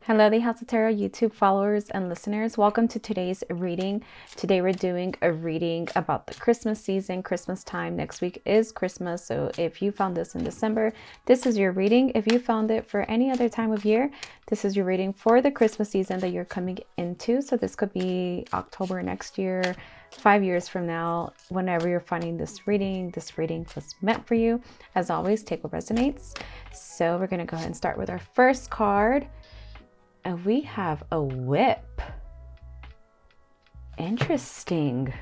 Hello, the House of Tarot YouTube followers and listeners. Welcome to today's reading. Today we're doing a reading about the Christmas season, Christmas time. Next week is Christmas. So if you found this in December, this is your reading. If you found it for any other time of year, this is your reading for the Christmas season that you're coming into. So this could be October next year, 5 years from now, whenever you're finding this reading was meant for you. As always, take what resonates. So we're going to go ahead and start with our first card. And we have a whip. Interesting.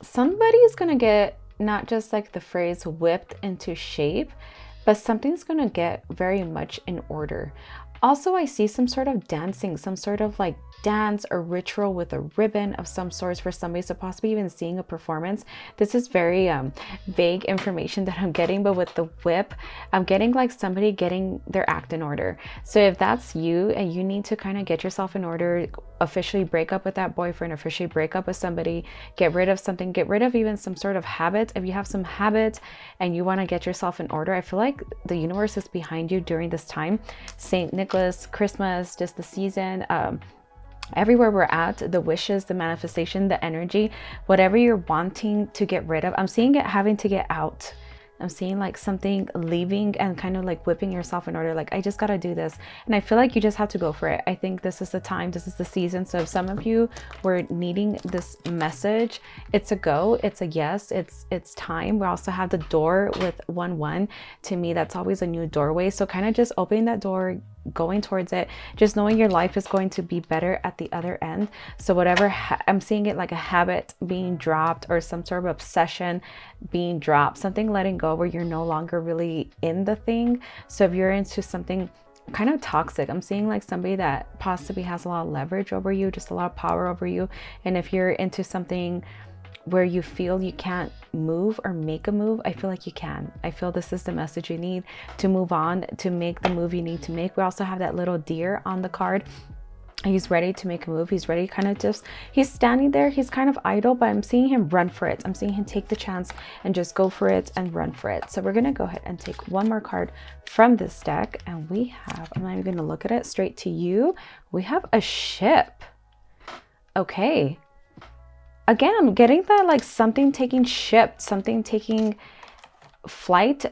Somebody's going to get not just like the phrase whipped into shape, but something's going to get very much in order. Also, I see some sort of dancing, some sort of like dance or ritual with a ribbon of some sort for somebody, so possibly even seeing a performance. This is very vague information that I'm getting, but with the whip, I'm getting like somebody getting their act in order. So if that's you and you need to kind of get yourself in order, officially break up with that boyfriend, officially break up with somebody, get rid of something, get rid of even some sort of habit. If you have some habit and you want to get yourself in order, I feel like the universe is behind you during this time. St. Nicholas, Christmas, just the season, everywhere we're at, the wishes, the manifestation, the energy, whatever you're wanting to get rid of, I'm seeing it having to get out. I'm seeing like something leaving and kind of like whipping yourself in order. Like, I just got to do this. And I feel like you just have to go for it. I think this is the time. This is the season. So if some of you were needing this message, it's a go. It's a yes. It's time. We also have the door with 1-1. To me, that's always a new doorway. So kind of just opening that door, going towards it, just knowing your life is going to be better at the other end. So whatever, I'm seeing it like a habit being dropped or some sort of obsession being dropped, something letting go where you're no longer really in the thing. So if you're into something kind of toxic, I'm seeing like somebody that possibly has a lot of leverage over you, just a lot of power over you. And if you're into something where you feel you can't move or make a move, I feel like you can. I feel this is the message you need to move on, to make the move you need to make. We also have that little deer on the card. He's ready to make a move. He's ready, kind of just, he's standing there. He's kind of idle, but I'm seeing him run for it. I'm seeing him take the chance and just go for it and run for it. So we're going to go ahead and take one more card from this deck. And we have, I'm not even going to look at it, straight to you. We have a ship. Okay. Again, I'm getting that like something taking ship, something taking flight,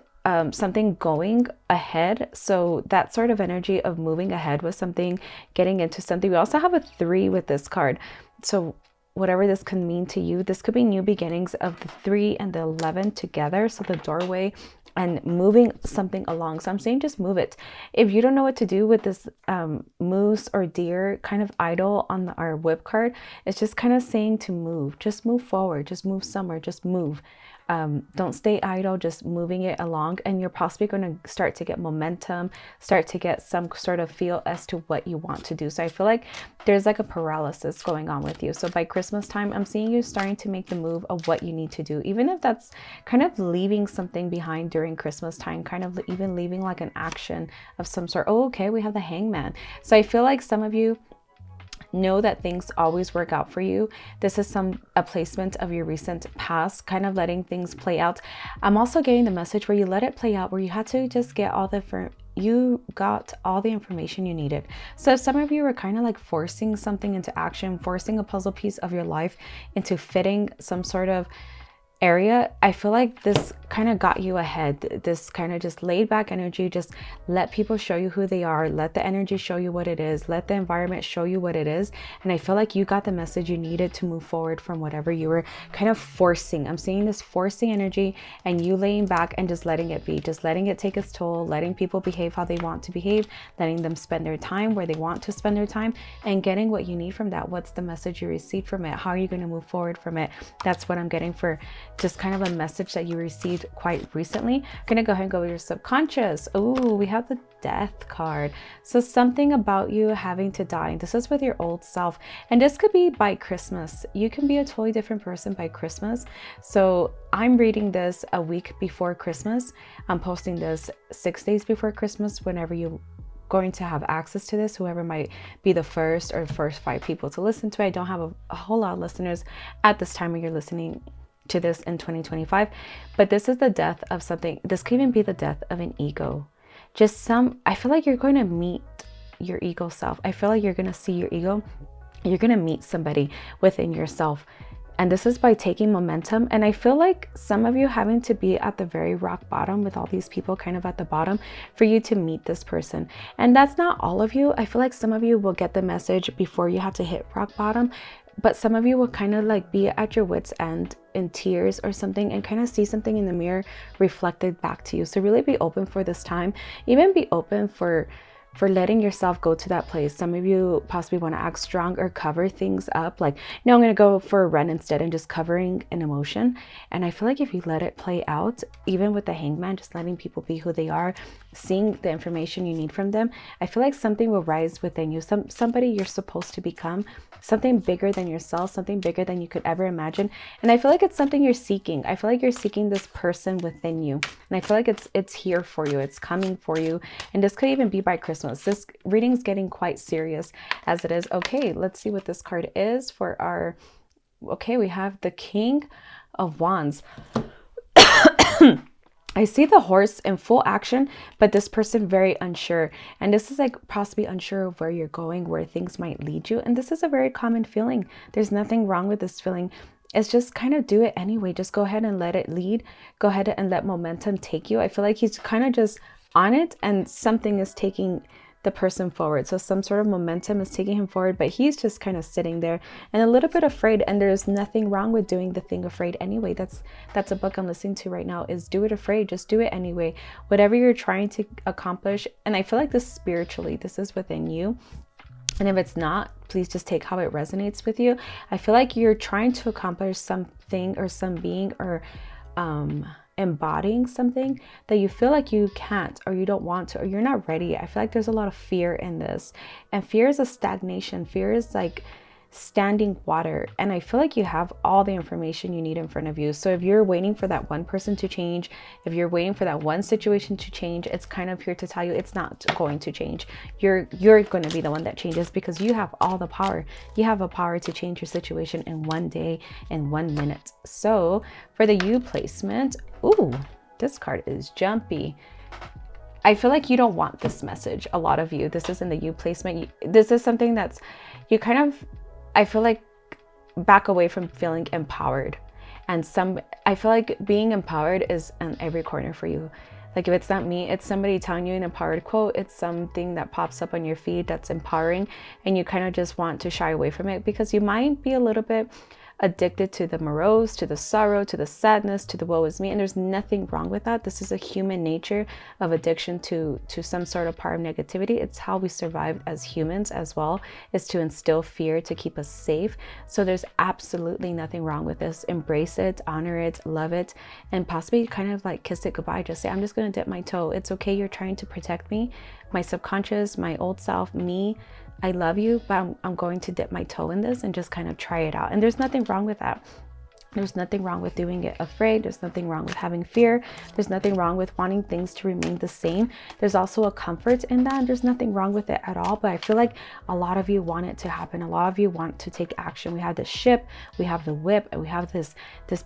something going ahead. So that sort of energy of moving ahead with something, getting into something. We also have a 3 with this card. So whatever this can mean to you, this could be new beginnings of the 3 and the 11 together. So the doorway and moving something along. So I'm saying just move it. If you don't know what to do with this moose or deer kind of idol on our whip card, it's just kind of saying to move. Just move forward. Just move somewhere. Just move. Don't stay idle, just moving it along, and you're possibly going to start to get momentum, start to get some sort of feel as to what you want to do. So I feel like there's like a paralysis going on with you. So by Christmas time, I'm seeing you starting to make the move of what you need to do, even if that's kind of leaving something behind during Christmas time, kind of even leaving like an action of some sort. Oh, okay, we have the Hangman. So I feel like some of you know that things always work out for you. This is a placement of your recent past, kind of letting things play out. I'm also getting the message where you let it play out, where you had to just get you got all the information you needed. So if some of you were kind of like forcing something into action, forcing a puzzle piece of your life into fitting some sort of area, I feel like this kind of got you ahead. This kind of just laid back energy, just let people show you who they are, let the energy show you what it is, let the environment show you what it is. And I feel like you got the message you needed to move forward from whatever you were kind of forcing. I'm seeing this forcing energy and you laying back and just letting it be, just letting it take its toll, letting people behave how they want to behave, letting them spend their time where they want to spend their time, and getting what you need from that. What's the message you received from it? How are you going to move forward from it? That's what I'm getting for just kind of a message that you received quite recently. I'm going to go ahead and go with your subconscious. Oh, we have the Death card. So something about you having to die. This is with your old self. And this could be by Christmas. You can be a totally different person by Christmas. So I'm reading this a week before Christmas. I'm posting this 6 days before Christmas, whenever you going to have access to this, whoever might be the first or first 5 people to listen to it. I don't have a whole lot of listeners at this time when you're listening to this in 2025, but this is the death of something. This could even be the death of an ego. I feel like you're going to meet your ego self. I feel like you're going to see your ego. You're going to meet somebody within yourself. And this is by taking momentum. And I feel like some of you having to be at the very rock bottom with all these people kind of at the bottom for you to meet this person. And that's not all of you. I feel like some of you will get the message before you have to hit rock bottom. But some of you will kind of like be at your wit's end in tears or something and kind of see something in the mirror reflected back to you. So really be open for this time. Even be open for letting yourself go to that place. Some of you possibly want to act strong or cover things up. Like, no, I'm going to go for a run instead and just covering an emotion. And I feel like if you let it play out, even with the hangman, just letting people be who they are, seeing the information you need from them, I feel like something will rise within you. Somebody you're supposed to become, something bigger than yourself, something bigger than you could ever imagine. And I feel like it's something you're seeking. I feel like you're seeking this person within you. And I feel like it's here for you. It's coming for you. And this could even be by Christmas. This reading's getting quite serious as it is. Okay, let's see what this card is for our... Okay, we have the King of Wands. I see the horse in full action, but this person very unsure. And this is like possibly unsure of where you're going, where things might lead you. And this is a very common feeling. There's nothing wrong with this feeling. It's just kind of do it anyway. Just go ahead and let it lead. Go ahead and let momentum take you. I feel like he's kind of just on it and something is taking the person forward. So some sort of momentum is taking him forward, but he's just kind of sitting there and a little bit afraid. And there's nothing wrong with doing the thing afraid anyway. That's a book I'm listening to right now, is Do It Afraid. Just do it anyway. Whatever you're trying to accomplish. And I feel like this spiritually, this is within you. And if it's not, please just take how it resonates with you. I feel like you're trying to accomplish something or some being or embodying something that you feel like you can't or you don't want to or you're not ready. I feel like there's a lot of fear in this, and fear is a stagnation. Fear is like standing water, and I feel like you have all the information you need in front of you. So if you're waiting for that one person to change, if you're waiting for that one situation to change, it's kind of here to tell you it's not going to change. You're going to be the one that changes, because you have all the power. You have a power to change your situation in one day, in 1 minute. So for the U placement, ooh, this card is jumpy. I feel like you don't want this message. A lot of you, this is in the U placement. This is something that's, you kind of, I feel like, back away from feeling empowered. And I feel like being empowered is in every corner for you. Like if it's not me, it's somebody telling you an empowered quote. It's something that pops up on your feed that's empowering, and you kind of just want to shy away from it because you might be a little bit addicted to the morose, to the sorrow, to the sadness, to the woe is me. And there's nothing wrong with that. This is a human nature of addiction to some sort of part of negativity. It's how we survive as humans as well, is to instill fear to keep us safe. So there's absolutely nothing wrong with this. Embrace it, honor it, love it, and possibly kind of like kiss it goodbye. Just say, I'm just going to dip my toe. It's okay. You're trying to protect me, my subconscious, my old self, me. I love you, but I'm going to dip my toe in this and just kind of try it out. And there's nothing wrong with that. There's nothing wrong with doing it afraid. There's nothing wrong with having fear. There's nothing wrong with wanting things to remain the same. There's also a comfort in that. There's nothing wrong with it at all. But I feel like a lot of you want it to happen. A lot of you want to take action. We have the ship, we have the whip, and we have this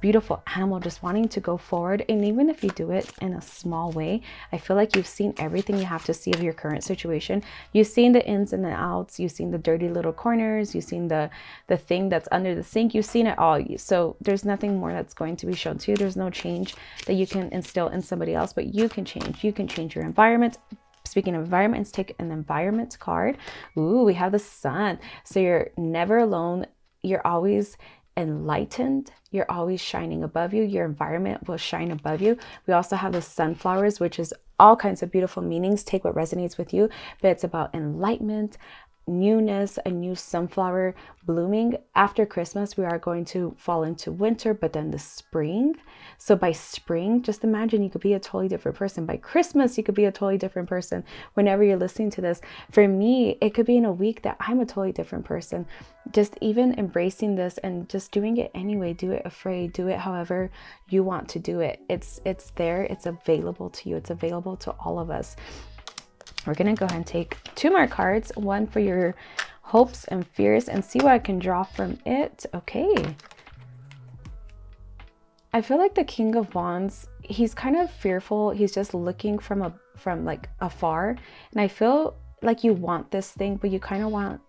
beautiful animal just wanting to go forward. And even if you do it in a small way, I feel like you've seen everything you have to see of your current situation. You've seen the ins and the outs. You've seen the dirty little corners. You've seen the thing that's under the sink. You've seen it all. So there's nothing more that's going to be shown to you. There's no change that you can instill in somebody else, but you can change. You can change your environment. Speaking of environment, let's take an environment card. Ooh, we have the sun. So you're never alone. You're always enlightened. You're always shining above you. Your environment will shine above you. We also have the sunflowers, which is all kinds of beautiful meanings. Take what resonates with you, but it's about enlightenment, newness, a new sunflower blooming. After Christmas, we are going to fall into winter, but then the spring. So by spring, just imagine you could be a totally different person. By Christmas, you could be a totally different person. Whenever you're listening to this, for me, it could be in a week that I'm a totally different person. Just even embracing this and just doing it anyway. Do it afraid. Do it however you want to do it. It's there. It's available to you. It's available to all of us. We're going to go ahead and take 2 more cards, one for your hopes and fears, and see what I can draw from it. Okay. I feel like the King of Wands, he's kind of fearful. He's just looking from like afar. And I feel like you want this thing, but you kind of want,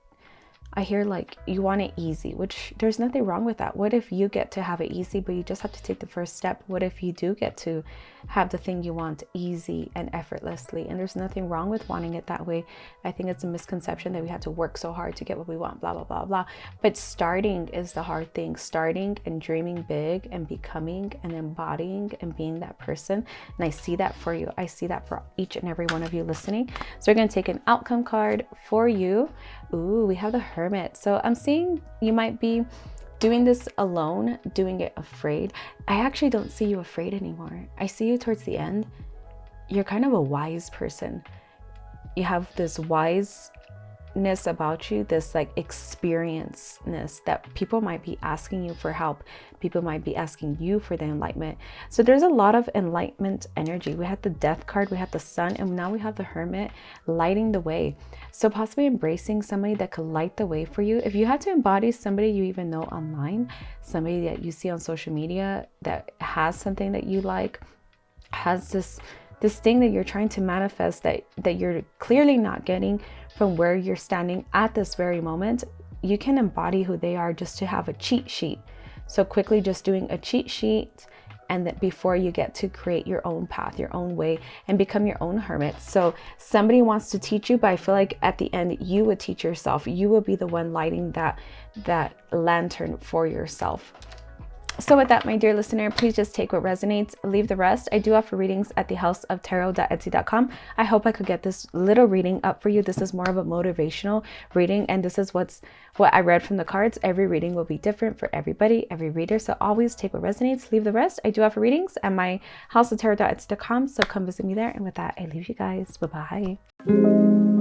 I hear like you want it easy, which there's nothing wrong with that. What if you get to have it easy, but you just have to take the first step? What if you do get to have the thing you want easy and effortlessly? And there's nothing wrong with wanting it that way. I think it's a misconception that we have to work so hard to get what we want, blah, blah, blah, blah. But starting is the hard thing. Starting and dreaming big and becoming and embodying and being that person. And I see that for you. I see that for each and every one of you listening. So we're going to take an outcome card for you. Ooh, we have the Hermit. So I'm seeing you might be doing this alone, doing it afraid. I actually don't see you afraid anymore. I see you towards the end. You're kind of a wise person. You have this wiseness about you, this like experienceness that people might be asking you for help. People might be asking you for the enlightenment. So there's a lot of enlightenment energy. We had the Death card, we had the Sun, and now we have the Hermit lighting the way. So possibly embracing somebody that could light the way for you. If you had to embody somebody you even know online, somebody that you see on social media that has something that you like, has this thing that you're trying to manifest that you're clearly not getting from where you're standing at this very moment, you can embody who they are just to have a cheat sheet. So quickly just doing a cheat sheet, and that before you get to create your own path, your own way, and become your own hermit. So somebody wants to teach you, but I feel like at the end you would teach yourself. You will be the one lighting that lantern for yourself. So with that, my dear listener, please just take what resonates, leave the rest. I do offer readings at thehouseoftarot.etsy.com. I hope I could get this little reading up for you. This is more of a motivational reading, and this is what I read from the cards. Every reading will be different for everybody, every reader. So always take what resonates, leave the rest. I do offer readings at my houseoftarot.etsy.com. So come visit me there. And with that, I leave you guys. Bye-bye.